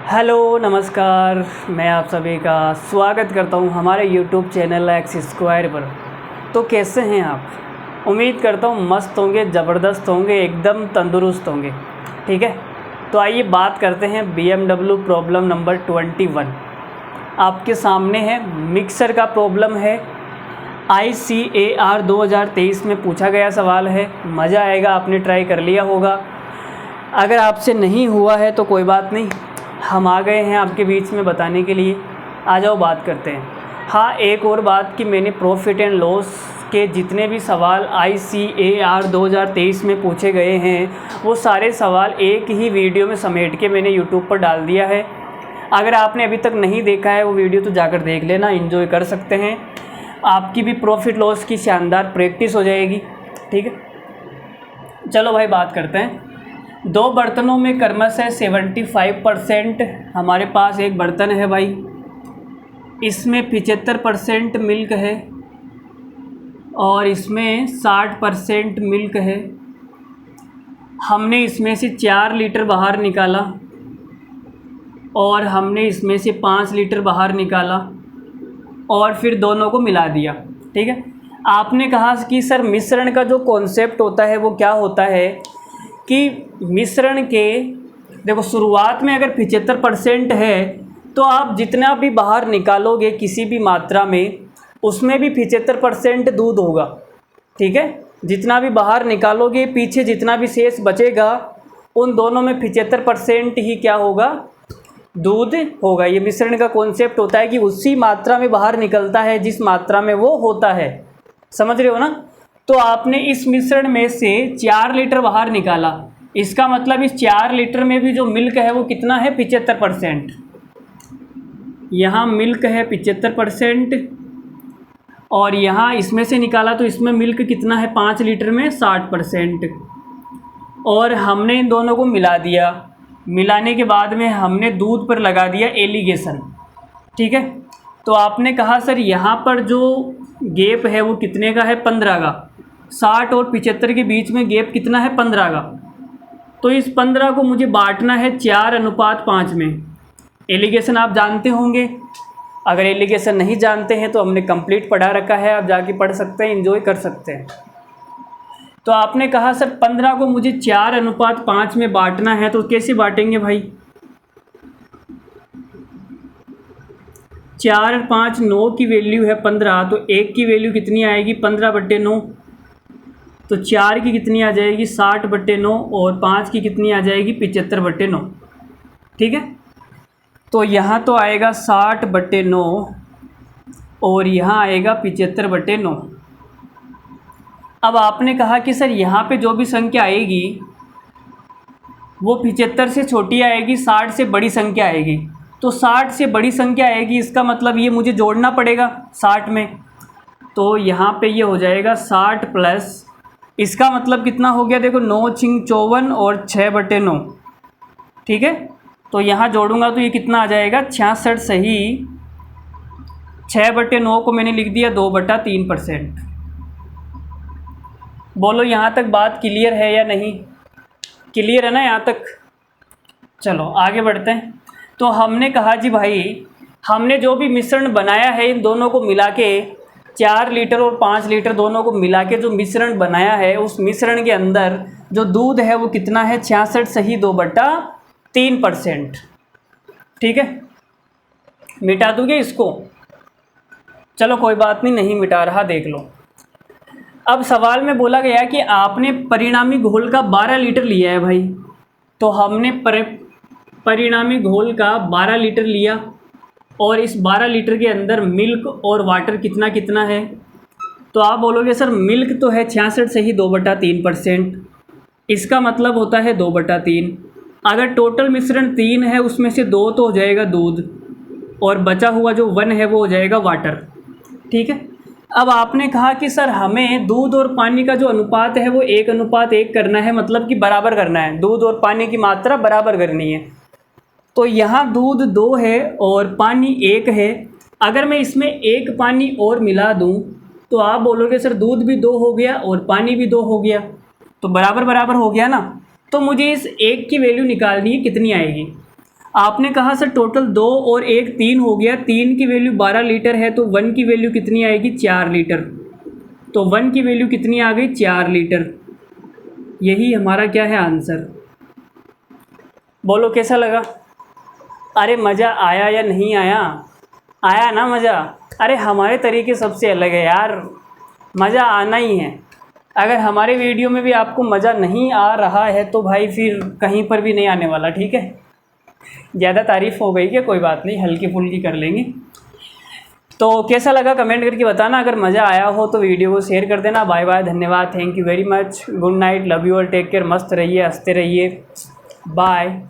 Hello नमस्कार, मैं आप सभी का स्वागत करता हूं हमारे यूट्यूब चैनल एक्स स्क्वायर पर। तो कैसे हैं आप? उम्मीद करता हूं मस्त होंगे, ज़बरदस्त होंगे, एकदम तंदुरुस्त होंगे। ठीक है, तो आइए बात करते हैं BMW प्रॉब्लम नंबर 21। आपके सामने है, मिक्सर का प्रॉब्लम है। ICAR 2023 में पूछा गया सवाल है। मज़ा आएगा, आपने ट्राई कर लिया होगा। अगर आपसे नहीं हुआ है तो कोई बात नहीं, हम आ गए हैं आपके बीच में बताने के लिए। आ जाओ बात करते हैं। हाँ, एक और बात कि मैंने प्रॉफिट एंड लॉस के जितने भी सवाल ICAR 2023 में पूछे गए हैं वो सारे सवाल एक ही वीडियो में समेट के मैंने यूट्यूब पर डाल दिया है। अगर आपने अभी तक नहीं देखा है वो वीडियो तो जाकर देख लेना, एंजॉय कर सकते हैं। आपकी भी प्रॉफिट लॉस की शानदार प्रैक्टिस हो जाएगी। ठीक है, चलो भाई बात करते हैं। दो बर्तनों में क्रमशः 75%। हमारे पास एक बर्तन है भाई, इसमें 75% मिल्क है और इसमें 60% मिल्क है। हमने इसमें से 4 लीटर बाहर निकाला और हमने इसमें से 5 लीटर बाहर निकाला और फिर दोनों को मिला दिया। ठीक है, आपने कहा कि सर मिश्रण का जो कॉन्सेप्ट होता है वो क्या होता है कि मिश्रण के देखो शुरुआत में अगर 75% है तो आप जितना भी बाहर निकालोगे किसी भी मात्रा में उसमें भी 75% दूध होगा। ठीक है, जितना भी बाहर निकालोगे पीछे जितना भी शेष बचेगा उन दोनों में 75% ही क्या होगा, दूध होगा। ये मिश्रण का कॉन्सेप्ट होता है कि उसी मात्रा में बाहर निकलता है जिस मात्रा में वो होता है। समझ रहे हो ना? तो आपने इस मिश्रण में से 4 लीटर बाहर निकाला, इसका मतलब इस 4 लीटर में भी जो मिल्क है वो कितना है, 75%। यहाँ मिल्क है 75% और यहाँ इसमें से निकाला तो इसमें मिल्क कितना है, 5 लीटर में 60%। और हमने इन दोनों को मिला दिया। मिलाने के बाद में हमने दूध पर लगा दिया एलिगेशन। ठीक है, तो आपने कहा सर यहाँ पर जो गैप है वो कितने का है, 15 का। 60 और 75 के बीच में गैप कितना है, 15 का। तो इस 15 को मुझे बांटना है 4:5 में। एलिगेशन आप जानते होंगे, अगर एलिगेशन नहीं जानते हैं तो हमने कंप्लीट पढ़ा रखा है, आप जाके पढ़ सकते हैं, एंजॉय कर सकते हैं। तो आपने कहा सर 15 को मुझे 4:5 में बांटना है, तो कैसे बांटेंगे भाई? 4 और 5 9 की वैल्यू है 15, तो 1 की वैल्यू कितनी आएगी, 15/9। तो 4 की कितनी आ जाएगी, 60/9 और 5 की कितनी आ जाएगी, 75/9। ठीक है, तो यहाँ तो आएगा 60/9 और यहाँ आएगा 75/9। अब आपने कहा कि सर यहाँ पे जो भी संख्या आएगी वो 75 से छोटी आएगी, 60 से बड़ी संख्या आएगी। तो 60 से बड़ी संख्या आएगी, इसका मतलब ये मुझे जोड़ना पड़ेगा 60 में। तो यहाँ पे ये हो जाएगा 60 प्लस, इसका मतलब कितना हो गया, देखो 9 × 54 और 6/9। ठीक है, तो यहाँ जोड़ूंगा तो ये कितना आ जाएगा, 66 सही। 6/9 को मैंने लिख दिया 2/3%। बोलो यहाँ तक बात क्लियर है या नहीं? क्लियर है ना यहाँ तक? चलो आगे बढ़ते हैं। तो हमने कहा जी भाई, हमने जो भी मिश्रण बनाया है इन दोनों को मिला के, 4 लीटर और 5 लीटर दोनों को मिला के जो मिश्रण बनाया है उस मिश्रण के अंदर जो दूध है वो कितना है, 66 सही 2/3%। ठीक है, मिटा दोगे इसको? चलो कोई बात नहीं, नहीं मिटा रहा, देख लो। अब सवाल में बोला गया कि आपने परिणामी घोल का 12 लीटर लिया है भाई। तो हमने परिणामी घोल का 12 लीटर लिया और इस 12 लीटर के अंदर मिल्क और वाटर कितना कितना है। तो आप बोलोगे सर मिल्क तो है 66 से ही 2/3%, इसका मतलब होता है 2/3। अगर टोटल मिश्रण 3 है उसमें से 2 तो हो जाएगा दूध और बचा हुआ जो 1 है वो हो जाएगा वाटर। ठीक है, अब आपने कहा कि सर हमें दूध और पानी का जो अनुपात है वो 1:1 करना है, मतलब कि बराबर करना है, दूध और पानी की मात्रा बराबर करनी है। तो यहाँ दूध 2 है और पानी 1 है। अगर मैं इसमें 1 पानी और मिला दूँ तो आप बोलोगे सर दूध भी 2 हो गया और पानी भी 2 हो गया, तो बराबर बराबर हो गया ना। तो मुझे इस 1 की वैल्यू निकालनी है, कितनी आएगी। आपने कहा सर टोटल 2 और 1 3 हो गया, 3 की वैल्यू 12 लीटर है तो 1 की वैल्यू कितनी आएगी 4 लीटर। तो 1 की वैल्यू कितनी आ गई 4 लीटर। यही हमारा क्या है आंसर। बोलो कैसा लगा। अरे मज़ा आया या नहीं आया, आया ना मज़ा। अरे हमारे तरीके सबसे अलग है यार, मज़ा आना ही है। अगर हमारे वीडियो में भी आपको मज़ा नहीं आ रहा है तो भाई फिर कहीं पर भी नहीं आने वाला, ठीक है। ज़्यादा तारीफ़ हो गई क्या, कोई बात नहीं, हल्की फुल्की कर लेंगे। तो कैसा लगा कमेंट करके बताना। अगर मज़ा आया हो तो वीडियो को शेयर कर देना। बाय बाय, धन्यवाद, thank you very much, good night, love you और टेक केयर, मस्त रहिए, हंसते रहिए, बाय।